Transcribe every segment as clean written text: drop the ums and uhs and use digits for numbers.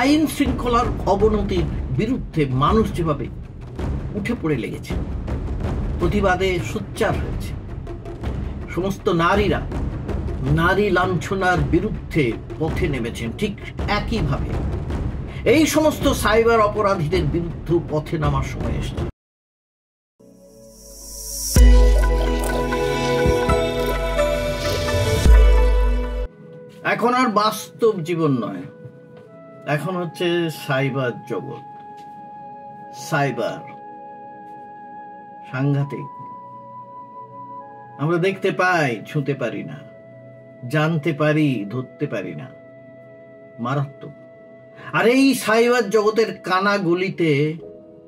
আইন শৃঙ্খলার অবনতির বিরুদ্ধে মানুষ যেভাবে উঠে পড়ে লেগেছে, প্রতিবাদে সোচ্চার হয়েছে, সমস্ত নারীরা নারী লাঞ্ছনার বিরুদ্ধে পথে নেমেছেন, ঠিক একইভাবে এই সমস্ত সাইবার অপরাধীদের বিরুদ্ধে পথে নামার সময় এসেছে। এখন আর বাস্তব জীবন নয়, এখন হচ্ছে সাইবার জগৎ। সাইবার সাংঘাতিক। আমরা দেখতে পাই, ছুঁতে পারি না, জানতে পারি, ধরতে পারি না, মারাত্মক। আর এই সাইবার জগতের কানা গলিতে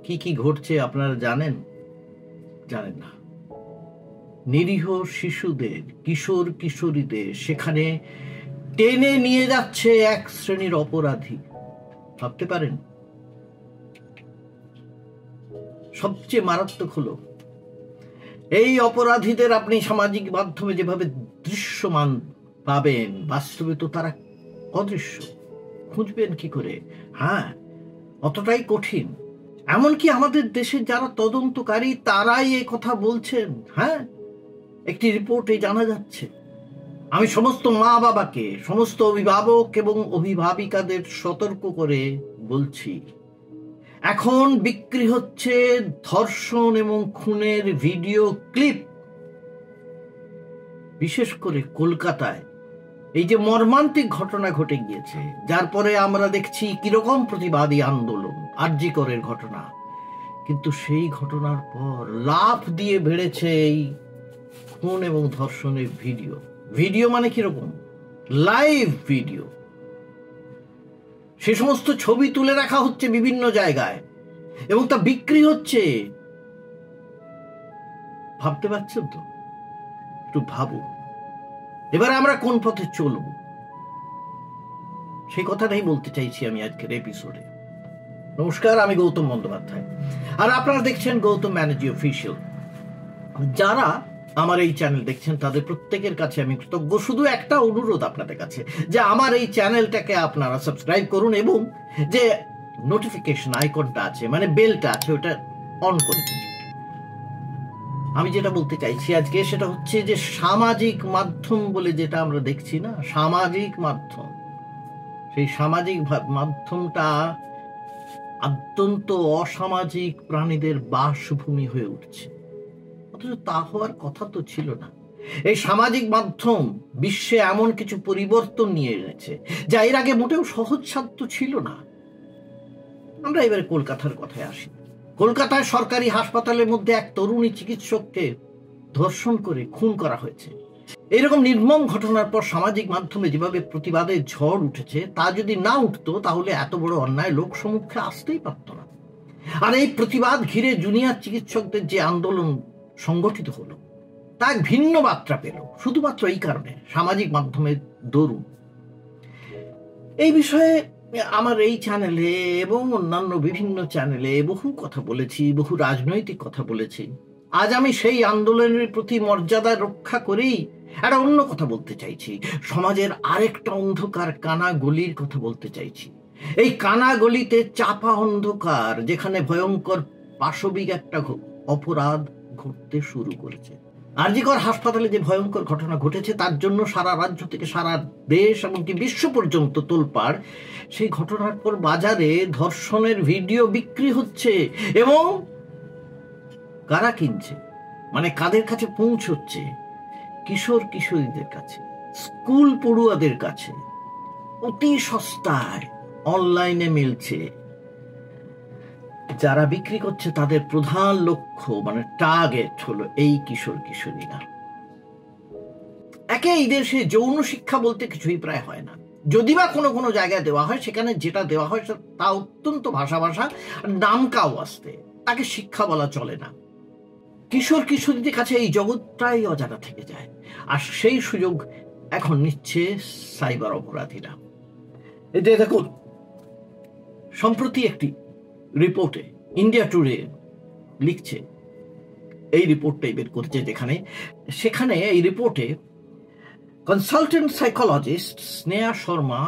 কি কি ঘটছে আপনারা জানেন? জানেন না। নিরীহ শিশুদের, কিশোর কিশোরীদের সেখানে টেনে নিয়ে যাচ্ছে এক শ্রেণীর অপরাধী। ভাবতে পারেন? সবচেয়ে মারাত্মক হলো, এই অপরাধীদের আপনি সামাজিক মাধ্যমে যেভাবে দৃশ্যমান পাবেন, বাস্তবে তো তারা অদৃশ্য। খুঁজবেন কি করে? হ্যাঁ, অতটাই কঠিন। এমনকি আমাদের দেশের যারা তদন্তকারী তারাই এ কথা বলছেন। হ্যাঁ, একটি রিপোর্টে জানা যাচ্ছে। আমি সমস্ত মা বাবাকে, সমস্ত অভিভাবক এবং অভিভাবিকাদের সতর্ক করে বলছি, এখন বিক্রি হচ্ছে ধর্ষণ এবং খুনের ভিডিও ক্লিপ। বিশেষ করে কলকাতায় এই যে মর্মান্তিক ঘটনা ঘটে গিয়েছে, যার পরে আমরা দেখছি কিরকম প্রতিবাদী আন্দোলন, আরজি করের ঘটনা, কিন্তু সেই ঘটনার পর লাফ দিয়ে বেড়েছে এই খুন এবং ধর্ষণের ভিডিও। ভিডিও মানে কিরকম? Live video. সে সমস্ত ছবি তুলে রাখা হচ্ছে বিভিন্ন জায়গায় এবং তা বিক্রি হচ্ছে। ভাবতে পারছেন তো? একটু ভাবুন, এবারে আমরা কোন পথে চলব, সেই কথাটাই বলতে চাইছি আমি আজকের এপিসোডে। নমস্কার, আমি গৌতম বন্দ্যোপাধ্যায়, আর আপনারা দেখছেন গৌতম ব্যানার্জি অফিসিয়াল। যারা আমার এই চ্যানেল দেখছেন তাদের প্রত্যেকের কাছে আমি কৃতজ্ঞ। শুধু একটা অনুরোধ আপনাদের কাছে, যে আমার এই চ্যানেলটাকে আপনারা সাবস্ক্রাইব করুন এবং যে নোটিফিকেশন আইকনটা আছে, মানে বেলটা আছে, ওটা অন করে দিন। আমি যেটা বলতে চাইছি আজকে সেটা হচ্ছে যে সামাজিক মাধ্যম বলে যেটা আমরা দেখছি না, সামাজিক মাধ্যম, সেই সামাজিক মাধ্যমটা অত্যন্ত অসামাজিক প্রাণীদের বাসভূমি হয়ে উঠছে। অথচ তা হওয়ার কথা তো ছিল না। এই সামাজিক মাধ্যম বিশ্বে এমন কিছু পরিবর্তন নিয়ে এনেছে যা এর আগে মোটেও সহজসাধ্য ছিল না। আমরা এবারে কলকাতার কথায় আসি। কলকাতায় সরকারি হাসপাতালের মধ্যে এক তরুণী চিকিৎসককে ধর্ষণ করে খুন করা হয়েছে। এরকম নির্মম ঘটনার পর সামাজিক মাধ্যমে যেভাবে প্রতিবাদের ঝড় উঠেছে, তা যদি না উঠতো তাহলে এত বড় অন্যায় লোক সম্মুখে আসতেই পারত না। আর এই প্রতিবাদ ঘিরে জুনিয়র চিকিৎসকদের যে আন্দোলন সংগঠিত হলো, তা এক ভিন্ন মাত্রা পেল শুধুমাত্র এই কারণে, সামাজিক মাধ্যমের দরুন। এই বিষয়ে আমার এই চ্যানেলে এবং অন্যান্য বিভিন্ন চ্যানেলে বহু কথা বলেছি, বহু রাজনৈতিক কথা বলেছি। আজ আমি সেই আন্দোলনের প্রতি মর্যাদা রক্ষা করেই একটা অন্য কথা বলতে চাইছি। সমাজের আরেকটা অন্ধকার কানা গলির কথা বলতে চাইছি। এই কানা গলিতে চাপা অন্ধকার, যেখানে ভয়ঙ্কর পাশবিক একটা অপরাধ ঘটতে শুরু করেছে। আরজি কর হাসপাতালে যে ভয়ঙ্কর ঘটনা ঘটেছে, তার জন্য সারা রাজ্য থেকে সারা দেশ এমনকি বিশ্ব পর্যন্ত তোলপাড়। সেই ঘটনার পর বাজারে ধর্ষণের ভিডিও বিক্রি হচ্ছে এবং কারা কিনছে, মানে কাদের কাছে পৌঁছচ্ছে? কিশোর কিশোরীদের কাছে, স্কুল পড়ুয়াদের কাছে, অতি সস্তায় অনলাইনে মিলছে। যারা বিক্রি করছে তাদের প্রধান লক্ষ্য, মানে টার্গেট হলো এই কিশোর কিশোরীরা। একে এই দেশে যৌন শিক্ষা বলতে কিছুই প্রায় হয় না। যদি বা কোনো কোনো জায়গায় দেওয়া হয়, সেখানে যেটা দেওয়া হয় তা অত্যন্ত ভাষা নামকাও আসতে, তাকে শিক্ষা বলা চলে না। কিশোর কিশোরীদের কাছে এই জগৎটাই অজানা থেকে যায়, আর সেই সুযোগ এখন নিচ্ছে সাইবার অপরাধীরা। এতে দেখুন, সম্প্রতি একটি রিপোর্টে ইন্ডিয়া টুডে লিখছে, এই রিপোর্টটাই বের করেছে, সেখানে এই রিপোর্টে কনসালটেন্ট সাইকোলজিস্ট স্নেহা শর্মা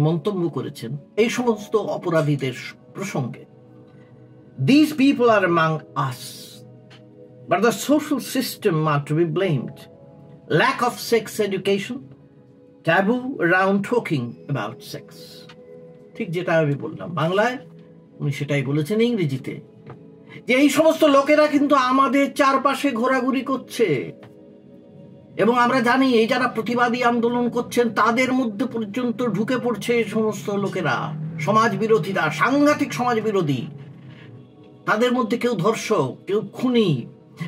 মন্তব্য করেছেন এই সমস্ত অপরাধীদের প্রসঙ্গে, These people are among us, but the social system are to be blamed. Lack of sex education, taboo around talking about sex. ঠিক যেটা আমি বললাম বাংলায়, উনি সেটাই বলেছেন ইংরেজিতে, যে এই সমস্ত লোকেরা কিন্তু আমাদের চারপাশে ঘোরাঘুরি করছে, এবং আমরা জানি এই যারা প্রতিবাদী আন্দোলন করছেন তাদের মধ্যে পর্যন্ত ঢুকে পড়ছে এই সমস্ত লোকেরা, সমাজ বিরোধীরা, সাংঘাতিক সমাজ বিরোধী। তাদের মধ্যে কেউ ধর্ষক, কেউ খুনি,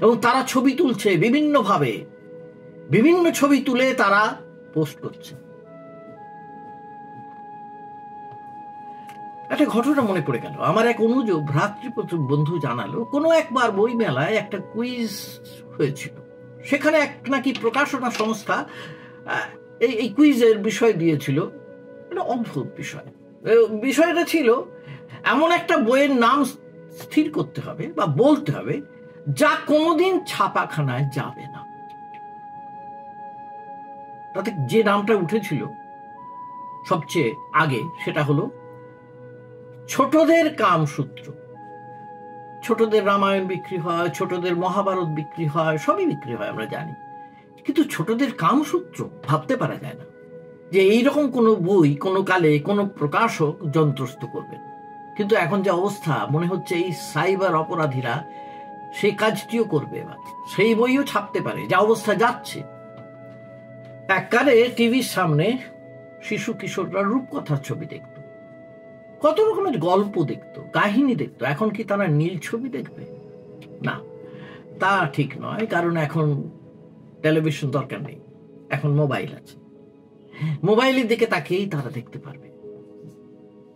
এবং তারা ছবি তুলছে বিভিন্নভাবে, বিভিন্ন ছবি তুলে তারা পোস্ট করছে। একটা ঘটনা মনে পড়ে গেল, আমার এক অনুজ ভ্রাতৃপ্রত বন্ধু জানালো, কোনো একবার বই মেলায় একটা কুইজ হয়েছিল, সেখানে এক নাকি প্রকাশনা সংস্থা এই কুইজের বিষয় দিয়েছিল। একটা অদ্ভুত বিষয়, বিষয়টা ছিল এমন একটা বইয়ের নাম স্থির করতে হবে বা বলতে হবে যা কোনোদিন ছাপাখানায় যাবে না। তাতে যে নামটা উঠেছিল সবচেয়ে আগে সেটা হলো ছোটদের কামসূত্র। ছোটদের রামায়ণ বিক্রি হয়, ছোটদের মহাভারত বিক্রি হয়, সবই বিক্রি হয় আমরা জানি, কিন্তু ছোটদের কামসূত্র ভাবতে পারা যায় না যে এইরকম কোনো বই কোনো কালে কোনো প্রকাশক যন্ত্রস্থ করবেন। কিন্তু এখন যে অবস্থা, মনে হচ্ছে এই সাইবার অপরাধীরা সেই কাজটিও করবে, এবার সেই বইও ছাপতে পারে, যা অবস্থা যাচ্ছে। এককালে টিভির সামনে শিশু কিশোররা রূপকথার ছবি দেখত, কত রকমের গল্প দেখতো, কাহিনী দেখতো। এখন কি তারা নীল ছবি দেখবে? না, তা ঠিক নয়, কারণ এখন টেলিভিশন দরকার নেই, এখন মোবাইল আছে, মোবাইলের দিকে তাকিয়েই তারা দেখতে পারবে।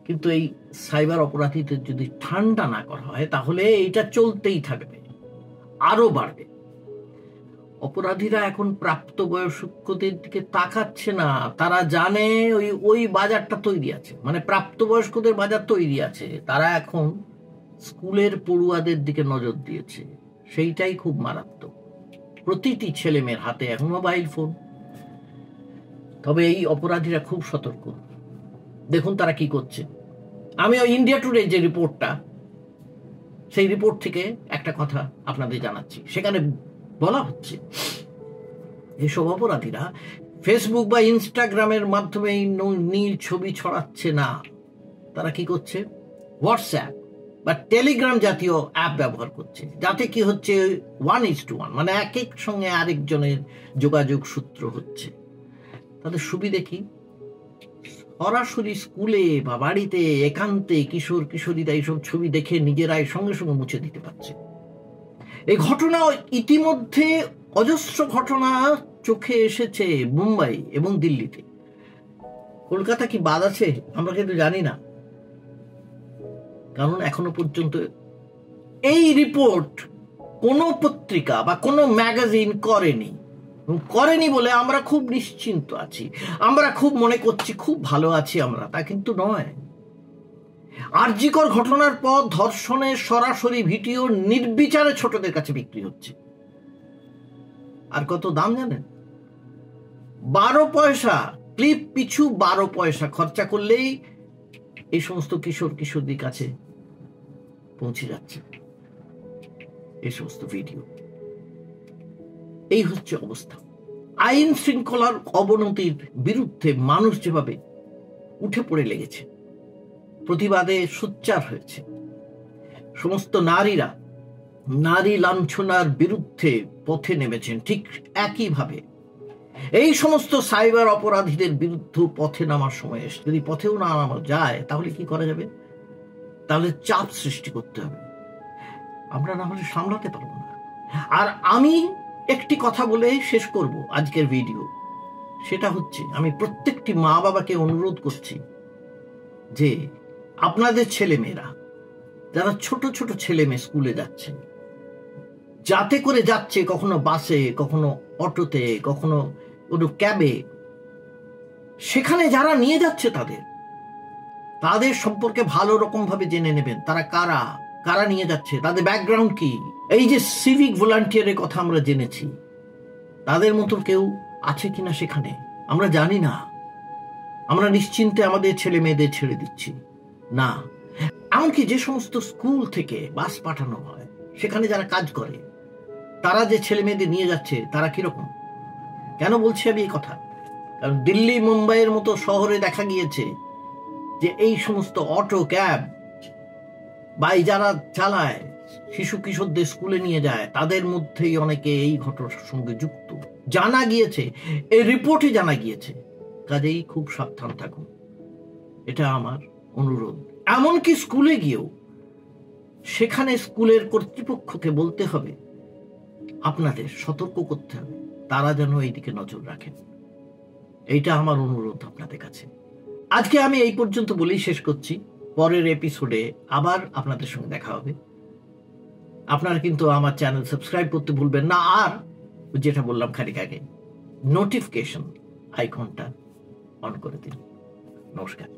কিন্তু এই সাইবার অপরাধীদের যদি ঠান্ডা না করা হয় তাহলে এটা চলতেই থাকবে, আরো বাড়বে। অপরাধীরা এখন প্রাপ্তবয়স্কদের দিকে তাকাচ্ছে না, তারা জানে ওই বাজারটা তৈরি আছে, মানে প্রাপ্তবয়স্কদের বাজার তৈরি আছে। তারা এখন স্কুলের পড়ুয়াদের দিকে নজর দিয়েছে, সেইটাই খুব মারাত্মক। প্রতিটি ছেলে মেয়ের হাতে এখন মোবাইল ফোন। তবে এই অপরাধীরা খুব সতর্ক, দেখুন তারা কি করছে। আমি ওই ইন্ডিয়া টুডে যে রিপোর্টটা, সেই রিপোর্ট থেকে একটা কথা আপনাদের জানাচ্ছি। সেখানে বলা হচ্ছে এসব অপরাধীরা ফেসবুক বা ইনস্টাগ্রামের মাধ্যমে নীল ছবি ছড়াচ্ছে না, তারা কি করছে, হোয়াটসঅ্যাপ বা টেলিগ্রাম জাতীয় অ্যাপ ব্যবহার করছে, যাতে কি হচ্ছে 1:1, মানে এক এক সঙ্গে আরেকজনের যোগাযোগ সূত্র হচ্ছে। তাদের সুবিধে কি, সরাসরি স্কুলে বা বাড়িতে একান্তে কিশোর কিশোরীরা এইসব ছবি দেখে নিজেরাই সঙ্গে সঙ্গে মুছে দিতে পারছে। এই ঘটনা ইতিমধ্যে অজস্র ঘটনা চোখে এসেছে মুম্বাই এবং দিল্লিতে। কলকাতা কি বাদ আছে আমরা কিন্তু জানি না, কারণ এখনো পর্যন্ত এই রিপোর্ট কোনো পত্রিকা বা কোনো ম্যাগাজিন করেনি বলে আমরা খুব নিশ্চিন্ত আছি, আমরা খুব মনে করছি খুব ভালো আছি আমরা, তা কিন্তু নয়। আরজিকর ঘটনার পর ধর্ষণের সরাসরি ভিডিও নির্বিচারে ছোটদের কাছে বিক্রি হচ্ছে। আর কত দাম জানেন? 12 পয়সা, ক্লিপ পিছু 12 পয়সা খরচা করলেই এই সমস্ত কিশোর কিশোরদের কাছে পৌঁছে যাচ্ছে এই সমস্ত ভিডিও। এই হচ্ছে অবস্থা। আইন শৃঙ্খলার অবনতির বিরুদ্ধে মানুষ যেভাবে উঠে পড়ে লেগেছে, প্রতিবাদে সোচ্চার হয়েছে, সমস্ত নারীরা নারী লাঞ্ছনার বিরুদ্ধে পথে নেমেছেন, ঠিক একইভাবে এই সমস্ত সাইবার অপরাধীদের বিরুদ্ধে পথে নামার সময় এসে, যদি পথেও না নামা যায় তাহলে কি করা যাবে? তাহলে চাপ সৃষ্টি করতে হবে, আমরা না হলে সামলাতে পারবো না। আর আমি একটি কথা বলে শেষ করব আজকের ভিডিও, সেটা হচ্ছে আমি প্রত্যেকটি মা বাবাকে অনুরোধ করছি যে আপনাদের ছেলেমেয়েরা, যারা ছোট ছোট ছেলে মেয়ে স্কুলে যাচ্ছে, যাতে করে যাচ্ছে, কখনো বাসে, কখনো অটোতে, কখনো কোনো ক্যাবে, সেখানে যারা নিয়ে যাচ্ছে তাদের সম্পর্কে ভালো রকম ভাবে জেনে নেবেন। তারা কারা নিয়ে যাচ্ছে, তাদের ব্যাকগ্রাউন্ড কি। এই যে সিভিক ভলান্টিয়ারের কথা আমরা জেনেছি, তাদের মতো কেউ আছে কিনা সেখানে আমরা জানি না। আমরা নিশ্চিন্তে আমাদের ছেলে মেয়েদের ছেড়ে দিচ্ছি না। এমনকি যে সমস্ত স্কুল থেকে বাস পাঠানো হয়, সেখানে যারা কাজ করে, তারা যে ছেলে মেয়েদের নিয়ে যাচ্ছে, তারা কিরকম? কেন বলছি আমি এই কথা? কারণ দিল্লি, মুম্বাইয়ের মতো শহরে দেখা গিয়েছে যে এই সমস্ত অটো, ক্যাব বা যারা চালায়, শিশু কিশোরদের স্কুলে নিয়ে যায়, তাদের মধ্যেই অনেকে এই ঘটনার সঙ্গে যুক্ত জানা গিয়েছে, এই রিপোর্টে জানা গিয়েছে। কাজেই খুব সাবধান থাকুন, এটা আমার অনুরোধ। এমনকি স্কুলে গিয়েও সেখানে স্কুলের কর্তৃপক্ষকে বলতে হবে, আপনাদের সতর্ক করতে হবে, তারা যেন এইদিকে নজর রাখেন। এইটা আমার অনুরোধ আপনাদের কাছে। আজকে আমি এই পর্যন্ত বলেই শেষ করছি। পরের এপিসোডে আবার আপনাদের সঙ্গে দেখা হবে। আপনারা কিন্তু আমার চ্যানেল সাবস্ক্রাইব করতে ভুলবেন না, আর যেটা বললাম খানিক আগে, নোটিফিকেশন আইকনটা অন করে দিন। নমস্কার।